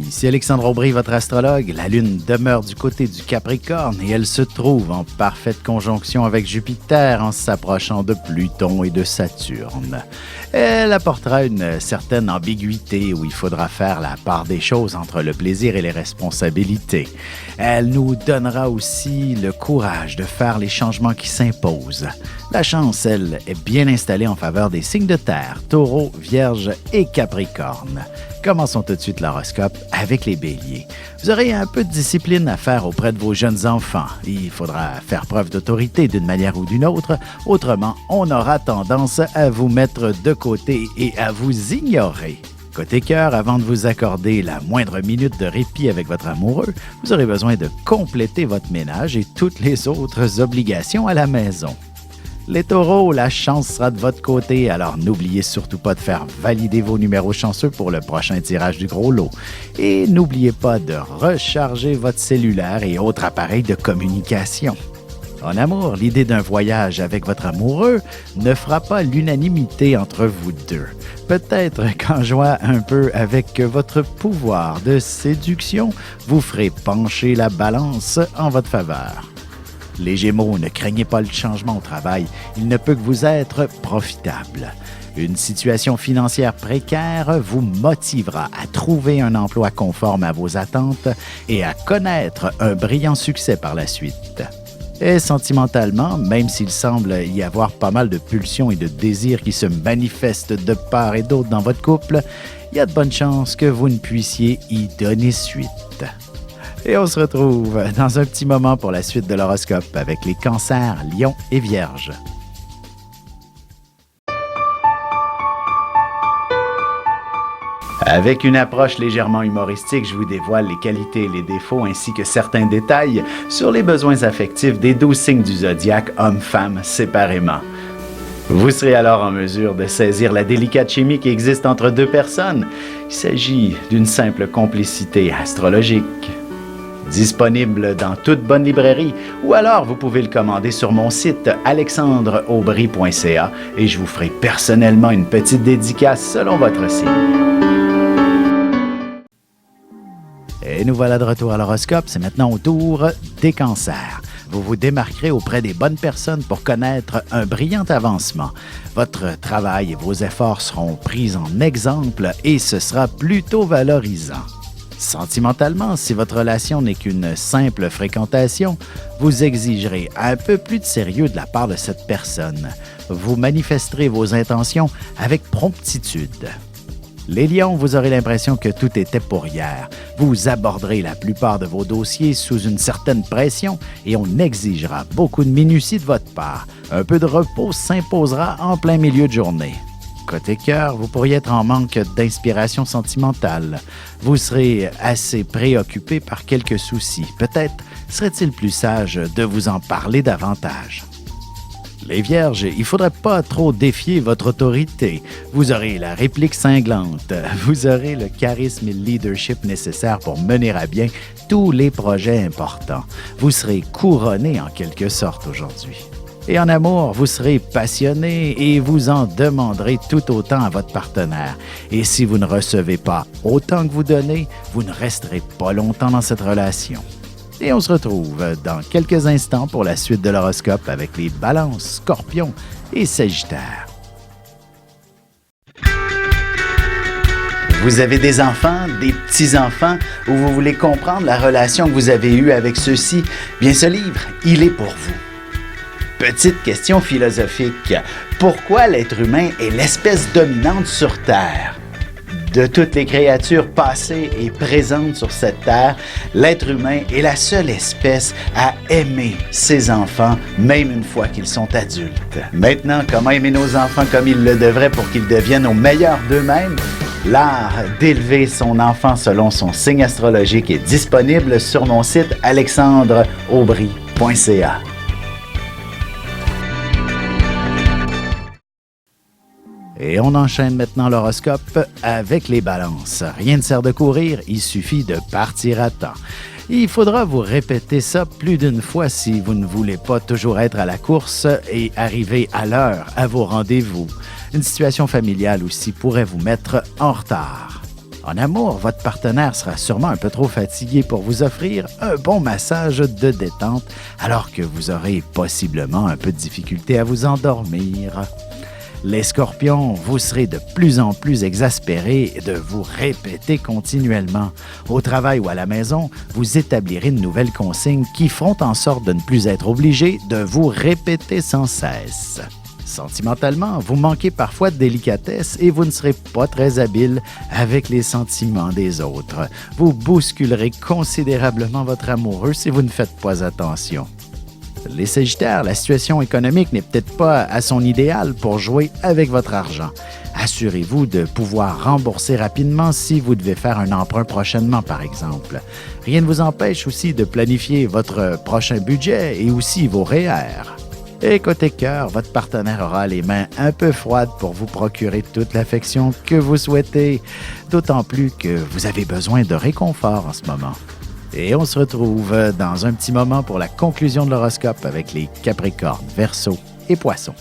Ici Alexandre Aubry, votre astrologue. La Lune demeure du côté du Capricorne et elle se trouve en parfaite conjonction avec Jupiter en s'approchant de Pluton et de Saturne. Elle apportera une certaine ambiguïté où il faudra faire la part des choses entre le plaisir et les responsabilités. Elle nous donnera aussi le courage de faire les changements qui s'imposent. La chance, elle, est bien installée en faveur des signes de terre, Taureau, Vierge et Capricorne. Commençons tout de suite l'horoscope avec les béliers. Vous aurez un peu de discipline à faire auprès de vos jeunes enfants. Il faudra faire preuve d'autorité d'une manière ou d'une autre. Autrement, on aura tendance à vous mettre de côté et à vous ignorer. Côté cœur, avant de vous accorder la moindre minute de répit avec votre amoureux, vous aurez besoin de compléter votre ménage et toutes les autres obligations à la maison. Les taureaux, la chance sera de votre côté, alors n'oubliez surtout pas de faire valider vos numéros chanceux pour le prochain tirage du gros lot. Et n'oubliez pas de recharger votre cellulaire et autres appareils de communication. En amour, l'idée d'un voyage avec votre amoureux ne fera pas l'unanimité entre vous deux. Peut-être qu'en jouant un peu avec votre pouvoir de séduction, vous ferez pencher la balance en votre faveur. Les Gémeaux, ne craignez pas le changement au travail, il ne peut que vous être profitable. Une situation financière précaire vous motivera à trouver un emploi conforme à vos attentes et à connaître un brillant succès par la suite. Et sentimentalement, même s'il semble y avoir pas mal de pulsions et de désirs qui se manifestent de part et d'autre dans votre couple, il y a de bonnes chances que vous ne puissiez y donner suite. Et on se retrouve dans un petit moment pour la suite de l'horoscope avec les cancers, lions et vierges. Avec une approche légèrement humoristique, je vous dévoile les qualités et les défauts ainsi que certains détails sur les besoins affectifs des 12 signes du zodiaque, hommes-femmes, séparément. Vous serez alors en mesure de saisir la délicate chimie qui existe entre deux personnes. Il s'agit d'une simple complicité astrologique. Disponible dans toute bonne librairie ou alors vous pouvez le commander sur mon site alexandreaubry.ca et je vous ferai personnellement une petite dédicace selon votre signe. Et nous voilà de retour à l'horoscope, c'est maintenant au tour des cancers. Vous vous démarquerez auprès des bonnes personnes pour connaître un brillant avancement. Votre travail et vos efforts seront pris en exemple et ce sera plutôt valorisant. Sentimentalement, si votre relation n'est qu'une simple fréquentation, vous exigerez un peu plus de sérieux de la part de cette personne. Vous manifesterez vos intentions avec promptitude. Les lions, vous aurez l'impression que tout était pour hier. Vous aborderez la plupart de vos dossiers sous une certaine pression et on exigera beaucoup de minutie de votre part. Un peu de repos s'imposera en plein milieu de journée. Côté cœur, vous pourriez être en manque d'inspiration sentimentale. Vous serez assez préoccupé par quelques soucis. Peut-être serait-il plus sage de vous en parler davantage. Les vierges, il ne faudrait pas trop défier votre autorité. Vous aurez la réplique cinglante. Vous aurez le charisme et le leadership nécessaires pour mener à bien tous les projets importants. Vous serez couronné en quelque sorte aujourd'hui. Et en amour, vous serez passionné et vous en demanderez tout autant à votre partenaire. Et si vous ne recevez pas autant que vous donnez, vous ne resterez pas longtemps dans cette relation. Et on se retrouve dans quelques instants pour la suite de l'horoscope avec les balances, scorpions et sagittaires. Vous avez des enfants, des petits-enfants, ou vous voulez comprendre la relation que vous avez eue avec ceux-ci? Bien, ce livre, il est pour vous. Petite question philosophique. Pourquoi l'être humain est l'espèce dominante sur Terre? De toutes les créatures passées et présentes sur cette Terre, l'être humain est la seule espèce à aimer ses enfants, même une fois qu'ils sont adultes. Maintenant, comment aimer nos enfants comme ils le devraient pour qu'ils deviennent au meilleur d'eux-mêmes? L'art d'élever son enfant selon son signe astrologique est disponible sur mon site alexandreaubry.ca. Et on enchaîne maintenant l'horoscope avec les balances. Rien ne sert de courir, il suffit de partir à temps. Il faudra vous répéter ça plus d'une fois si vous ne voulez pas toujours être à la course et arriver à l'heure à vos rendez-vous. Une situation familiale aussi pourrait vous mettre en retard. En amour, votre partenaire sera sûrement un peu trop fatigué pour vous offrir un bon massage de détente, alors que vous aurez possiblement un peu de difficulté à vous endormir. Les Scorpions, vous serez de plus en plus exaspérés de vous répéter continuellement. Au travail ou à la maison, vous établirez de nouvelles consignes qui feront en sorte de ne plus être obligés de vous répéter sans cesse. Sentimentalement, vous manquez parfois de délicatesse et vous ne serez pas très habile avec les sentiments des autres. Vous bousculerez considérablement votre amoureux si vous ne faites pas attention. Les Sagittaires, la situation économique n'est peut-être pas à son idéal pour jouer avec votre argent. Assurez-vous de pouvoir rembourser rapidement si vous devez faire un emprunt prochainement, par exemple. Rien ne vous empêche aussi de planifier votre prochain budget et aussi vos REER. Et côté cœur, votre partenaire aura les mains un peu froides pour vous procurer toute l'affection que vous souhaitez, d'autant plus que vous avez besoin de réconfort en ce moment. Et on se retrouve dans un petit moment pour la conclusion de l'horoscope avec les Capricornes, Verseaux et Poissons.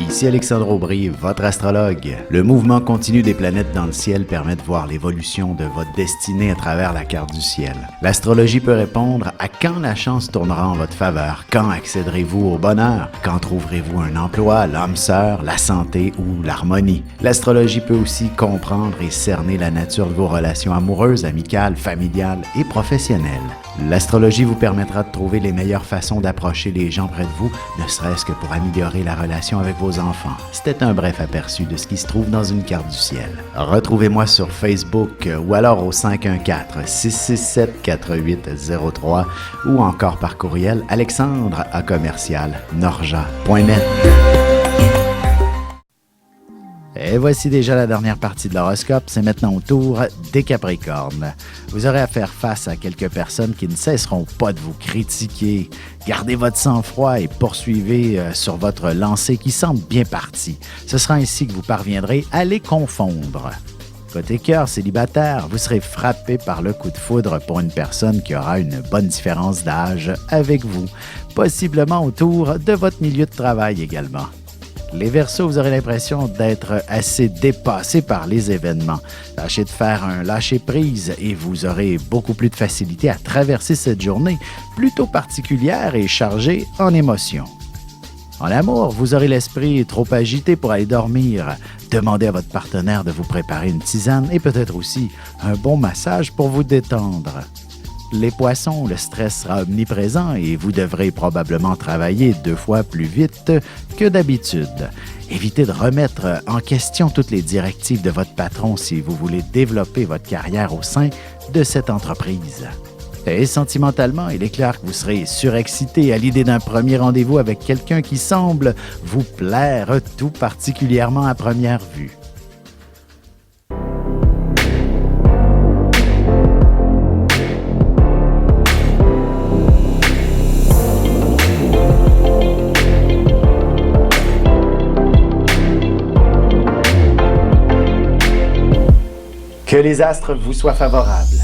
Ici Alexandre Aubry, votre astrologue. Le mouvement continu des planètes dans le ciel permet de voir l'évolution de votre destinée à travers la carte du ciel. L'astrologie peut répondre à quand la chance tournera en votre faveur, quand accéderez-vous au bonheur, quand trouverez-vous un emploi, l'âme sœur, la santé ou l'harmonie. L'astrologie peut aussi comprendre et cerner la nature de vos relations amoureuses, amicales, familiales et professionnelles. L'astrologie vous permettra de trouver les meilleures façons d'approcher les gens près de vous, ne serait-ce que pour améliorer la relation avec vos enfants. C'était un bref aperçu de ce qui se trouve dans une carte du ciel. Retrouvez-moi sur Facebook ou alors au 514-667-4803 ou encore par courriel alexandre@norja.net. Et voici déjà la dernière partie de l'horoscope, c'est maintenant au tour des Capricornes. Vous aurez à faire face à quelques personnes qui ne cesseront pas de vous critiquer. Gardez votre sang-froid et poursuivez sur votre lancée qui semble bien partie. Ce sera ainsi que vous parviendrez à les confondre. Côté cœur célibataire, vous serez frappé par le coup de foudre pour une personne qui aura une bonne différence d'âge avec vous, possiblement autour de votre milieu de travail également. Les Verseaux, vous aurez l'impression d'être assez dépassé par les événements. Tâchez de faire un lâcher-prise et vous aurez beaucoup plus de facilité à traverser cette journée plutôt particulière et chargée en émotions. En amour, vous aurez l'esprit trop agité pour aller dormir. Demandez à votre partenaire de vous préparer une tisane et peut-être aussi un bon massage pour vous détendre. Les Poissons, le stress sera omniprésent et vous devrez probablement travailler 2 fois plus vite que d'habitude. Évitez de remettre en question toutes les directives de votre patron si vous voulez développer votre carrière au sein de cette entreprise. Et sentimentalement, il est clair que vous serez surexcité à l'idée d'un premier rendez-vous avec quelqu'un qui semble vous plaire tout particulièrement à première vue. Que les astres vous soient favorables.